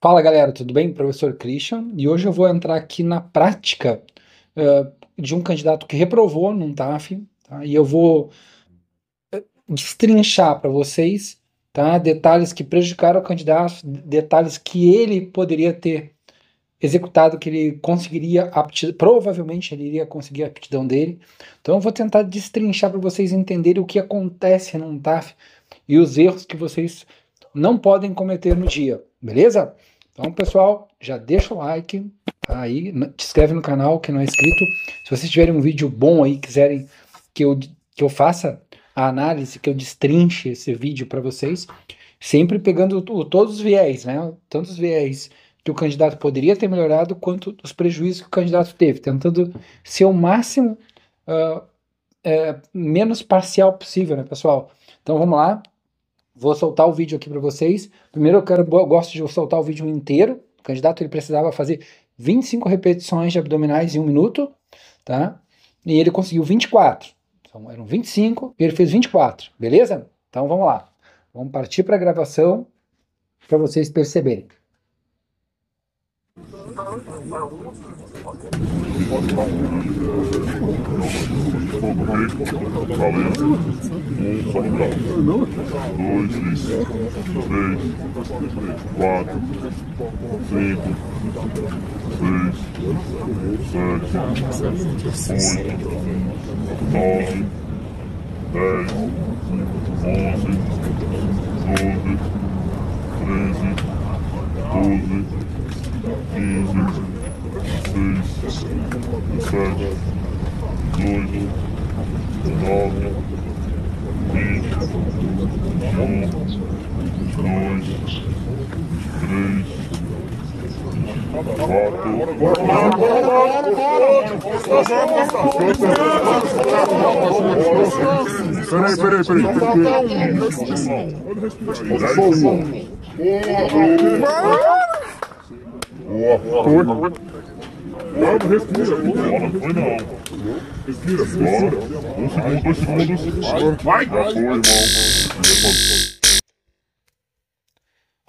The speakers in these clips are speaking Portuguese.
Fala galera, tudo bem? Professor Christian, e hoje eu vou entrar aqui na prática de um candidato que reprovou num TAF, tá? E eu vou destrinchar para vocês, tá? Detalhes que prejudicaram o candidato, detalhes que ele poderia ter executado, que ele conseguiria aptidão, provavelmente ele iria conseguir a aptidão dele. Então eu vou tentar destrinchar para vocês entenderem o que acontece num TAF e os erros que vocês não podem cometer no dia, beleza? Então, pessoal, já deixa o like, tá aí, te inscreve no canal que não é inscrito. Se vocês tiverem um vídeo bom aí, quiserem que eu faça a análise, que eu destrinche esse vídeo para vocês, sempre pegando todos os viés, né? Tanto os viés que o candidato poderia ter melhorado, quanto os prejuízos que o candidato teve, tentando ser o máximo menos parcial possível, né, pessoal? Então vamos lá. Vou soltar o vídeo aqui para vocês. Primeiro eu gosto de soltar o vídeo inteiro. O candidato ele precisava fazer 25 repetições de abdominais em 1 minuto, tá? E ele conseguiu 24. Então eram 25 e ele fez 24, beleza? Então vamos lá. Vamos partir para a gravação para vocês perceberem.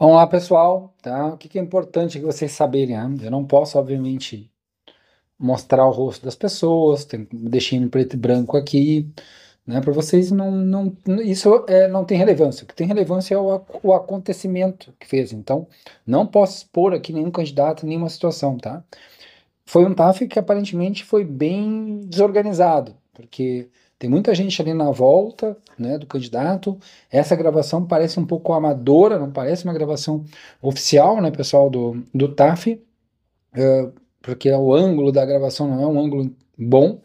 Vamos lá, pessoal, tá? O que é importante que vocês saberem, né? Eu não posso, obviamente, mostrar o rosto das pessoas, deixei em preto e branco aqui, né? Para vocês isso não tem relevância. O que tem relevância é o acontecimento que fez. Então, não posso expor aqui nenhum candidato, nenhuma situação, tá? Foi um TAF que aparentemente foi bem desorganizado, porque tem muita gente ali na volta, né, do candidato. Essa gravação parece um pouco amadora, não parece uma gravação oficial, né, pessoal, do TAF, porque o ângulo da gravação não é um ângulo bom.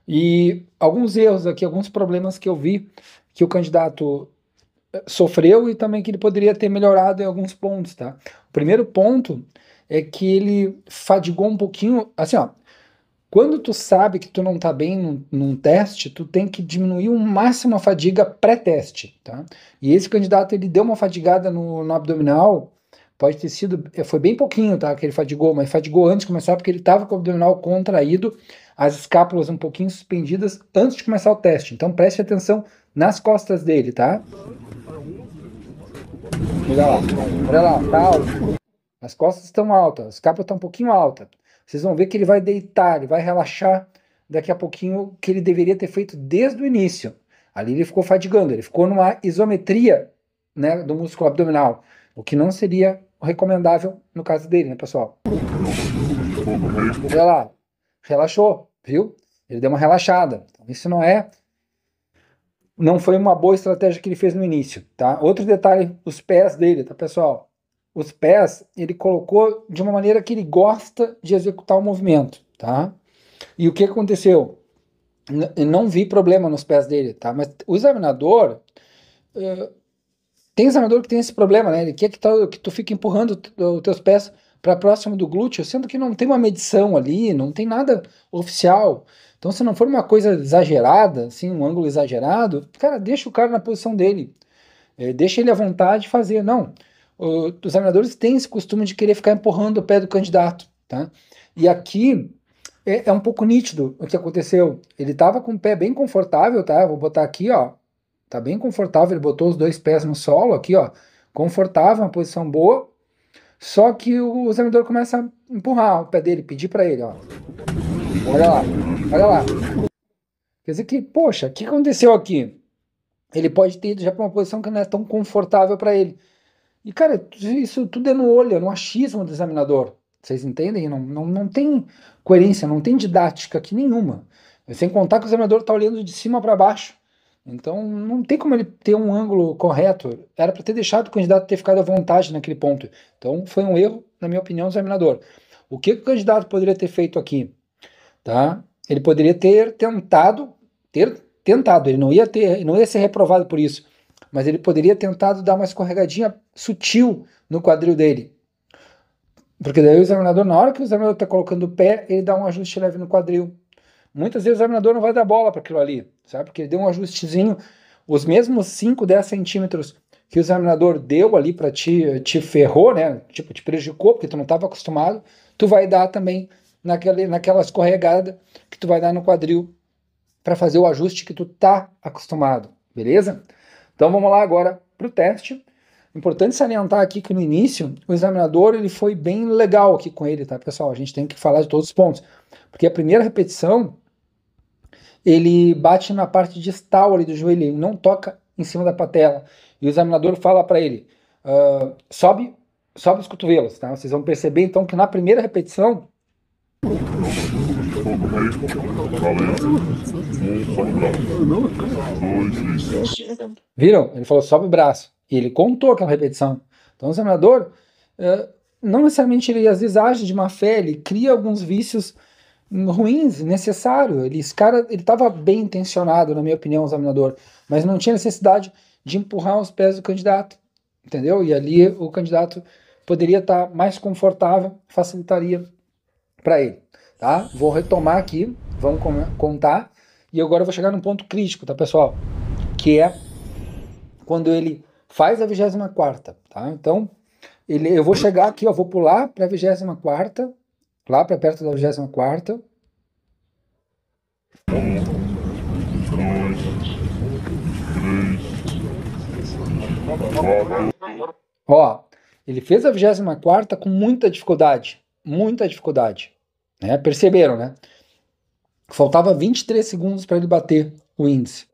E alguns erros aqui, alguns problemas que eu vi que o candidato sofreu e também que ele poderia ter melhorado em alguns pontos, tá? O primeiro ponto é que ele fadigou um pouquinho, assim, ó, quando tu sabe que tu não tá bem num teste, tu tem que diminuir o máximo a fadiga pré-teste, tá? E esse candidato, ele deu uma fadigada no abdominal, pode ter sido, foi bem pouquinho, tá, que ele fadigou, mas fadigou antes de começar porque ele tava com o abdominal contraído, as escápulas um pouquinho suspendidas antes de começar o teste. Então preste atenção nas costas dele, tá? Olha lá, tá alto. As costas estão altas, a escápula está um pouquinho alta. Vocês vão ver que ele vai deitar, ele vai relaxar daqui a pouquinho, que ele deveria ter feito desde o início. Ali ele ficou fadigando, ele ficou numa isometria, né, do músculo abdominal, o que não seria recomendável no caso dele, né, pessoal? Olha lá, relaxou, viu? Ele deu uma relaxada. Então, isso não foi uma boa estratégia que ele fez no início, tá? Outro detalhe, os pés dele, tá, pessoal? Os pés, ele colocou de uma maneira que ele gosta de executar o movimento, tá? E o que aconteceu? Não vi problema nos pés dele, tá? Mas o examinador, tem examinador que tem esse problema, né? Ele quer que tu fique empurrando os teus pés para próximo do glúteo, sendo que não tem uma medição ali, não tem nada oficial. Então, se não for uma coisa exagerada, assim, um ângulo exagerado, cara, deixa o cara na posição dele. Deixa ele à vontade de fazer. Não. Os examinadores têm esse costume de querer ficar empurrando o pé do candidato, tá? E aqui é um pouco nítido o que aconteceu. Ele estava com o pé bem confortável, tá? Vou botar aqui, ó. Tá bem confortável, ele botou os dois pés no solo aqui, ó. Confortável, uma posição boa. Só que o examinador começa a empurrar o pé dele, pedir para ele, ó. Olha lá, olha lá. Quer dizer que, poxa, o que aconteceu aqui? Ele pode ter ido já para uma posição que não é tão confortável para ele. E, cara, isso tudo é no olho, é no achismo do examinador. Vocês entendem? Não tem coerência, não tem didática aqui nenhuma. Sem contar que o examinador está olhando de cima para baixo. Então, não tem como ele ter um ângulo correto. Era para ter deixado o candidato ter ficado à vontade naquele ponto. Então, foi um erro, na minha opinião, do examinador. O que o candidato poderia ter feito aqui? Tá? Ele poderia ter tentado, ele não ia ser reprovado por isso, mas ele poderia ter tentado dar uma escorregadinha sutil no quadril dele. Porque daí o examinador, na hora que o examinador está colocando o pé, ele dá um ajuste leve no quadril. Muitas vezes o examinador não vai dar bola para aquilo ali, sabe? Porque ele deu um ajustezinho, os mesmos 5, 10 centímetros que o examinador deu ali para te ferrou, né? Tipo, te prejudicou, porque tu não estava acostumado, tu vai dar também naquela escorregada que tu vai dar no quadril para fazer o ajuste que tu tá acostumado, beleza? Então vamos lá agora para o teste. Importante salientar aqui que no início o examinador ele foi bem legal aqui com ele, tá, pessoal? A gente tem que falar de todos os pontos, porque a primeira repetição ele bate na parte distal ali do joelho, ele não toca em cima da patela. E o examinador fala para ele, sobe os cotovelos, tá? Vocês vão perceber então que na primeira repetição viram? Ele falou sobe o braço. E ele contou aquela repetição. Então o examinador, não necessariamente ele às vezes age de má fé, ele cria alguns vícios ruins, necessário. Esse cara, ele estava bem intencionado, na minha opinião, o examinador, mas não tinha necessidade de empurrar os pés do candidato, entendeu? E ali o candidato poderia estar mais confortável, facilitaria para ele, tá? Vou retomar aqui, vamos contar, e agora eu vou chegar num ponto crítico, tá, pessoal? Que é quando ele faz a 24ª, tá? Então, eu vou chegar aqui, ó, vou pular para a 24ª, lá para perto da 24ª. Ó, ele fez a 24ª com muita dificuldade, né? Perceberam, né? Faltava 23 segundos para ele bater o índice,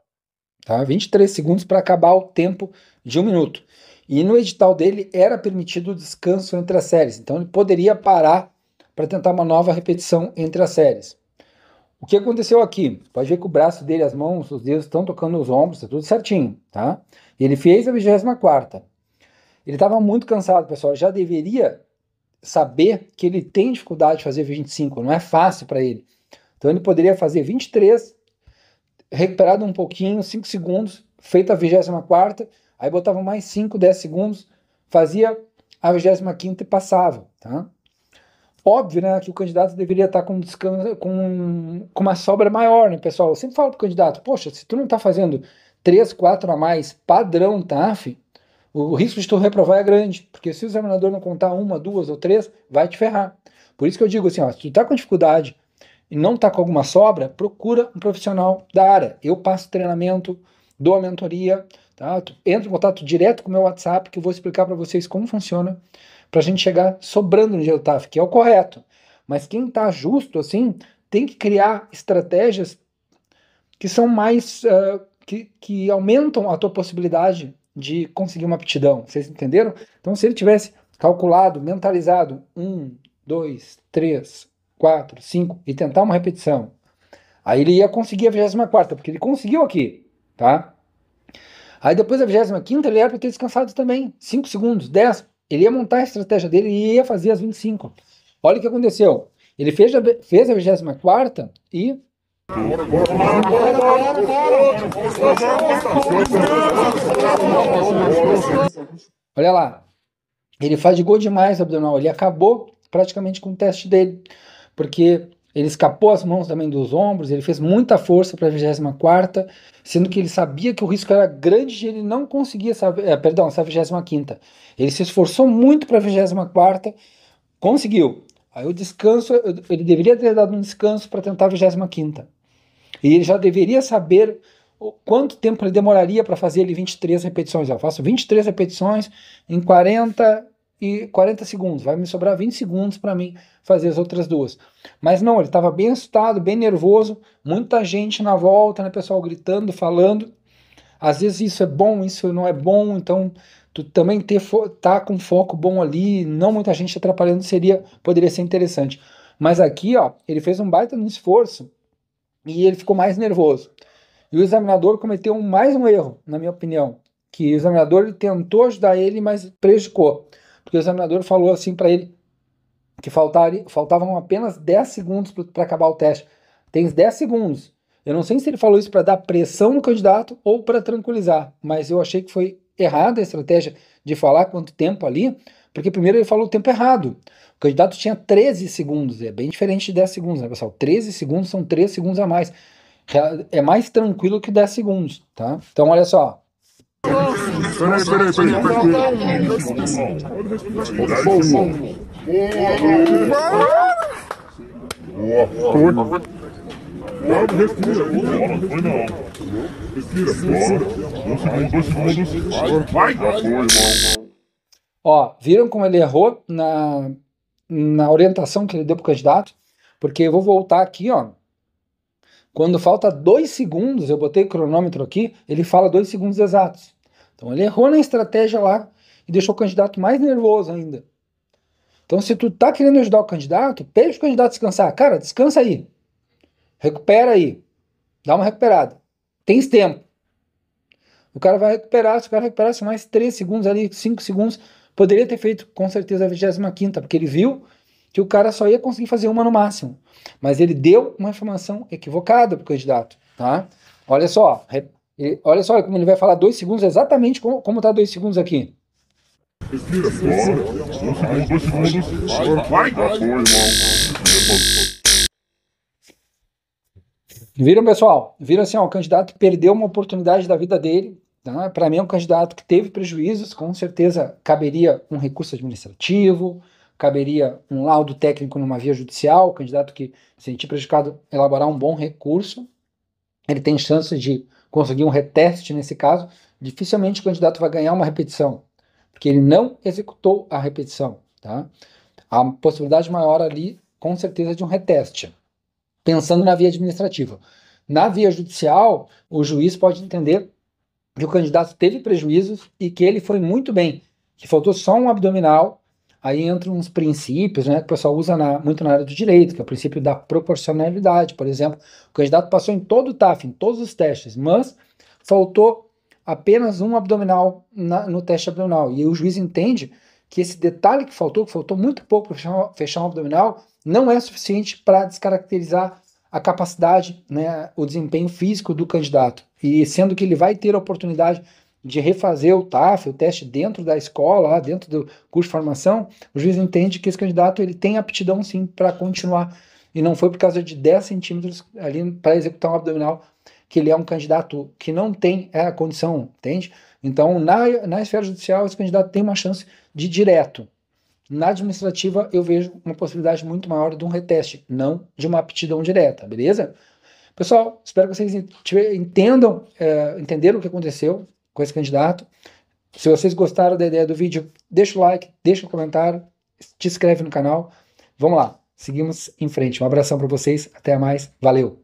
tá? 23 segundos para acabar o tempo de 1 minuto. E no edital dele era permitido o descanso entre as séries, então ele poderia parar para tentar uma nova repetição entre as séries. O que aconteceu aqui? Pode ver que o braço dele, as mãos, os dedos estão tocando nos ombros, tá tudo certinho, tá? Ele fez a 24ª. Ele estava muito cansado, pessoal, já deveria saber que ele tem dificuldade de fazer 25, não é fácil para ele. Então ele poderia fazer 23, recuperado um pouquinho, 5 segundos, feita a 24ª, aí botava mais 5, 10 segundos, fazia a 25ª e passava, tá? Óbvio, né, que o candidato deveria estar com descanso, com uma sobra maior, né, pessoal? Eu sempre falo pro candidato, poxa, se tu não tá fazendo 3, 4 a mais padrão TAF, o risco de tu reprovar é grande, porque se o examinador não contar 1, 2 ou 3, vai te ferrar. Por isso que eu digo assim, ó, se tu tá com dificuldade e não tá com alguma sobra, procura um profissional da área. Eu passo treinamento, dou a mentoria, tá? Tu entra em contato direto com o meu WhatsApp, que eu vou explicar para vocês como funciona, para a gente chegar sobrando no dia do TAF, que é o correto. Mas quem tá justo, assim, tem que criar estratégias que são mais, que aumentam a tua possibilidade de conseguir uma aptidão. Vocês entenderam? Então, se ele tivesse calculado, mentalizado 1, 2, 3, 4, 5 e tentar uma repetição, aí ele ia conseguir a 24ª, porque ele conseguiu aqui, tá? Aí depois da 25ª ele era para ter descansado também, 5 segundos, 10. Ele ia montar a estratégia dele e ia fazer as 25. Olha o que aconteceu. Ele fez a 24ª e... Olha lá. Ele fadigou demais o abdominal. Ele acabou praticamente com o teste dele. Porque ele escapou as mãos também dos ombros. Ele fez muita força para a 24ª. Sendo que ele sabia que o risco era grande de ele não conseguir essa 25ª. Ele se esforçou muito para a 24ª. Conseguiu. Aí o descanso, ele deveria ter dado um descanso para tentar a 25ª. E ele já deveria saber quanto tempo ele demoraria para fazer ele 23 repetições. Eu faço 23 repetições em e 40 segundos, vai me sobrar 20 segundos para mim fazer as outras duas. Mas não, ele estava bem assustado, bem nervoso, muita gente na volta, né, pessoal gritando, falando. Às vezes isso é bom, isso não é bom, então tu também tá com foco bom ali, não muita gente atrapalhando, poderia ser interessante. Mas aqui, ó, ele fez um baita no esforço e ele ficou mais nervoso. E o examinador cometeu mais um erro, na minha opinião, que o examinador ele tentou ajudar ele, mas prejudicou. Porque o examinador falou assim para ele que faltavam apenas 10 segundos para acabar o teste. Tens 10 segundos. Eu não sei se ele falou isso para dar pressão no candidato ou para tranquilizar, mas eu achei que foi errada a estratégia de falar quanto tempo ali, porque primeiro ele falou o tempo errado. O candidato tinha 13 segundos, é bem diferente de 10 segundos, né, pessoal? 13 segundos são 3 segundos a mais. É mais tranquilo que 10 segundos, tá? Então, olha só. Ó, viram como ele errou na orientação que ele deu para o candidato? Porque eu vou voltar aqui, ó. Quando falta 2 segundos, eu botei o cronômetro aqui, ele fala 2 segundos exatos. Então ele errou na estratégia lá e deixou o candidato mais nervoso ainda. Então se tu tá querendo ajudar o candidato, pede o candidato descansar. Cara, descansa aí. Recupera aí. Dá uma recuperada. Tens tempo. O cara vai recuperar, se o cara recuperasse mais 3 segundos ali, 5 segundos, poderia ter feito com certeza a 25ª, porque ele viu que o cara só ia conseguir fazer uma no máximo. Mas ele deu uma informação equivocada para o candidato, tá? Olha só, olha só como ele vai falar 2 segundos, exatamente como está 2 segundos aqui. Respira, 2 segundos, vai! Viram, pessoal? Viram assim, ó, o candidato perdeu uma oportunidade da vida dele. Tá? Para mim é um candidato que teve prejuízos, com certeza caberia um recurso administrativo, caberia um laudo técnico numa via judicial, o candidato que se sentir prejudicado elaborar um bom recurso, ele tem chance de conseguir um reteste nesse caso, dificilmente o candidato vai ganhar uma repetição, porque ele não executou a repetição. Tá? A possibilidade maior ali, com certeza, de um reteste. Pensando na via administrativa. Na via judicial, o juiz pode entender que o candidato teve prejuízos e que ele foi muito bem, que faltou só um abdominal. Aí entram uns princípios, né, que o pessoal usa muito na área do direito, que é o princípio da proporcionalidade, por exemplo. O candidato passou em todo o TAF, em todos os testes, mas faltou apenas um abdominal no teste abdominal. E o juiz entende que esse detalhe que faltou muito pouco para fechar um abdominal, não é suficiente para descaracterizar a capacidade, né, o desempenho físico do candidato. E sendo que ele vai ter a oportunidade de refazer o TAF, o teste dentro da escola, dentro do curso de formação, o juiz entende que esse candidato ele tem aptidão sim para continuar. E não foi por causa de 10 centímetros ali para executar um abdominal que ele é um candidato que não tem a condição, entende? Então, na esfera judicial, esse candidato tem uma chance de direto. Na administrativa, eu vejo uma possibilidade muito maior de um reteste, não de uma aptidão direta, beleza? Pessoal, espero que vocês entenderam o que aconteceu com esse candidato. Se vocês gostaram da ideia do vídeo, deixa o like, deixa o comentário, te inscreve no canal. Vamos lá, seguimos em frente. Um abração para vocês, até mais, valeu!